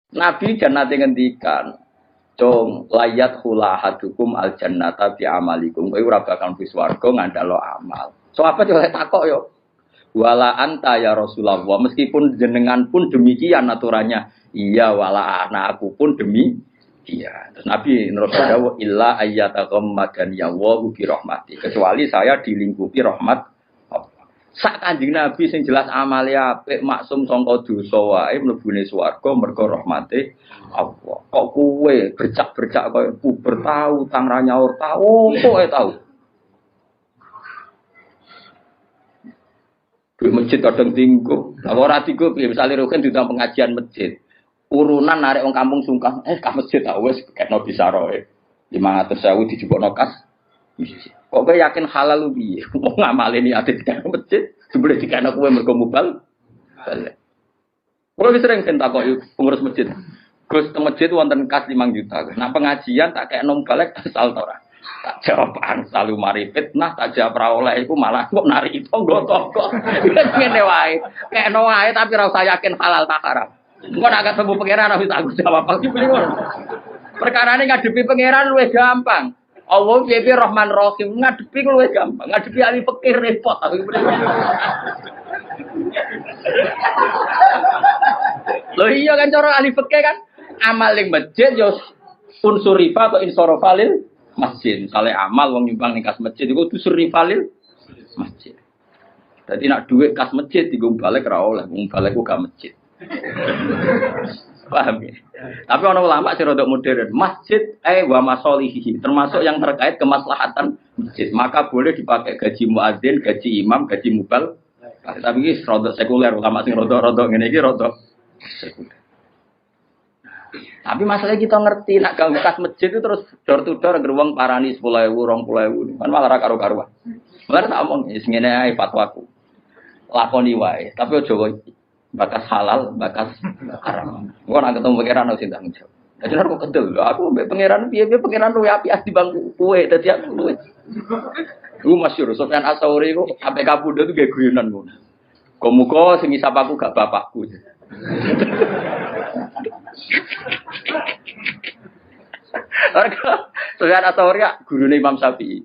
Nabi jannate ngendikan, "Cung layat hulahadukum al jannata bi amalikum." Kowe ora bakal mlebu swarga ngandalo amal. Sahabat yo takok yo. Wala anta ya Rasulullah, meskipun jenengan pun demikian aturannya. Iya wala anak aku pun demikian. Terus Nabi nerus dawuh illa ayyataqammadan ya wa bi rahmati. Kecuali saya dilingkupi rahmat Allah. Sak Kanjeng Nabi sing jelas amale apik maksum sangka dosa wae mlebune swarga mergo rahmate Allah. Kok kowe bercak-bercak koyo puber tau, tang ra nyaur tau, kowe tau. Di masjid kadang tinggu, kalau ora tinggu, misalnya Rukin di pengajian masjid, urunan narik orang kampung sungkan, ke masjid tak wes kayak nabi saroe, 500.000 dijupuk nokas, kok gue yakin halal lu biye, mau ngamalin ini ada di dalam masjid, sebelum di kana gue merkomubal, gue sering cinta kok pengurus masjid, Gus ke masjid wonten kas 5 juta, nah pengajian tak kayak nom balik asal tora. Tak jawab selalu mari fitnah tak jawab ra oleh iku malah kok nari itu nggo-nggo. Ngene wae. Kekno wae tapi ora usah yakin halal tak haram. Engko nek ketemu pangeran wis aku jawab apa iki ngono. Perkarane ngadepi pangeran luwih gampang. Allah piye Rahman Rahim ngadepi luwih gampang. Ngadepi ahli fikih repot. Lho iya kan cara ahli fikih kan amal ning masjid yo unsur riba atau insorofalil masjid, misalnya amal wong nyumbang ning kas masjid iku dusur rivalil masjid. Dadi nak duit kas masjid digo balik ra oleh, wong balik ku gak masjid. Paham ya? Tapi ana ulama sing rada modern, masjid wa masolihi, termasuk yang terkait kemaslahatan masjid, maka boleh dipakai gaji muadzin, gaji imam, gaji mubal. Tapi iki rada sekuler, ulama sing rada ngene iki rada sekuler. Tapi masalahnya kita ngerti nak gak bekas masjid itu terus door to door geruang parani 10.000, 20.000 kan malah karo-karuan. Malah tak omong ngene ae fatwaku. Lakoni wae, tapi aja bakas halal, bakas haram. Engko nek ketemu pangeran sing tanggung jawab. Dadi nek kok kendel, aku mbek pangeran piye-piye pangeran luwe apik di bangku kowe dadi aku luwe. Ku masyhur Sofyan As-Sauri ku sampe kapundhut ge guyonan ngono. Muga sing isap aku gak bapakku. Sofyan As-Sauri gurune Imam Syafi'i.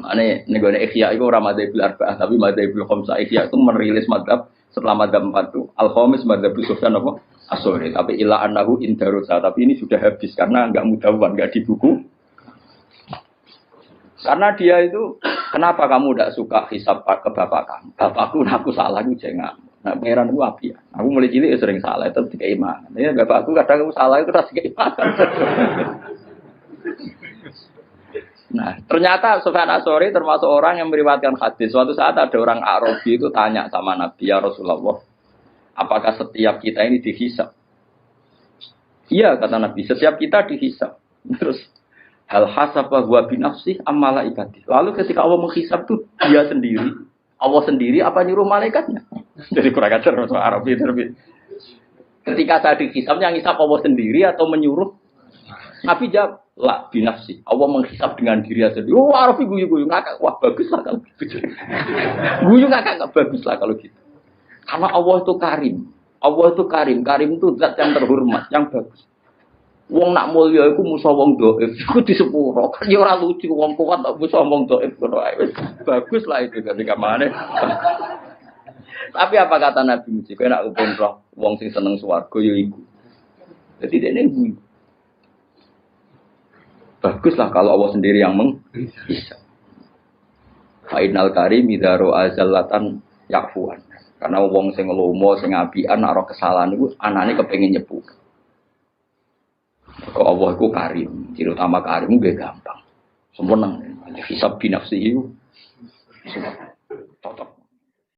Ane negone Ihya iku ora madzhabul arba'ah tapi madzhabul khamsah. Ihya itu merilis madzhab setelah madzhab 4 itu al-khamis madzhab Sufyan apa? As-Sauri. Tapi illa annahu indarusa. Tapi ini sudah habis karena enggak mudawwan, enggak di buku. Karena dia itu kenapa kamu tidak suka hisab ke bapak kamu? Bapakku aku salah itu jangan. Nah, pangeran itu api ya. Aku mulai cilik sering salah itu tiga iman. Ya bapakku kadang aku salah itu terus tiga iman. Nah, ternyata Sufyan As-Sauri termasuk orang yang meriwayatkan hadis. Suatu saat ada orang Arabi itu tanya sama Nabi ya Rasulullah, apakah setiap kita ini dihisab? Iya kata Nabi, setiap kita dihisab. Terus hal hasaba huwa binafsih am malaikati. Lalu ketika Allah menghisab itu dia sendiri. Allah sendiri apa nyuruh malaikatnya? Jadi kurang ajar orang Arabi terlebih. Ketika saya dihisab yang hisab Allah sendiri atau menyuruh? Nabi jawab, la binafsi. Allah menghisab dengan diri sendiri. Oh, Arabi guyu-guyu ngakak. Wah, baguslah kalau gitu. Guyu ngakak enggak baguslah kalau gitu. Karena Allah itu karim. Allah itu karim. Karim itu zat yang terhormat, yang bagus. Wong nak mulya iku musa wong dhaif. Iku disepuro. Kan ya ora lucu wong kuat tak musa wong dhaif ngono ae. Baguslah itu ketika mana. Tapi apa kata Nabi Musa? Kowe nak umroh wong sing seneng swarga ya iku. Jadi dene guyu. Baguslah kalau Allah sendiri yang menghisab. Fainal karim idaro azallatan yakfuan. Karena wong sing lomo sing apian nek kesalahan iku anane kepengin nyepu. Kok Allah iku karim, ciri utama karim nggih gampang. Sempurna. Hisab binafsi itu.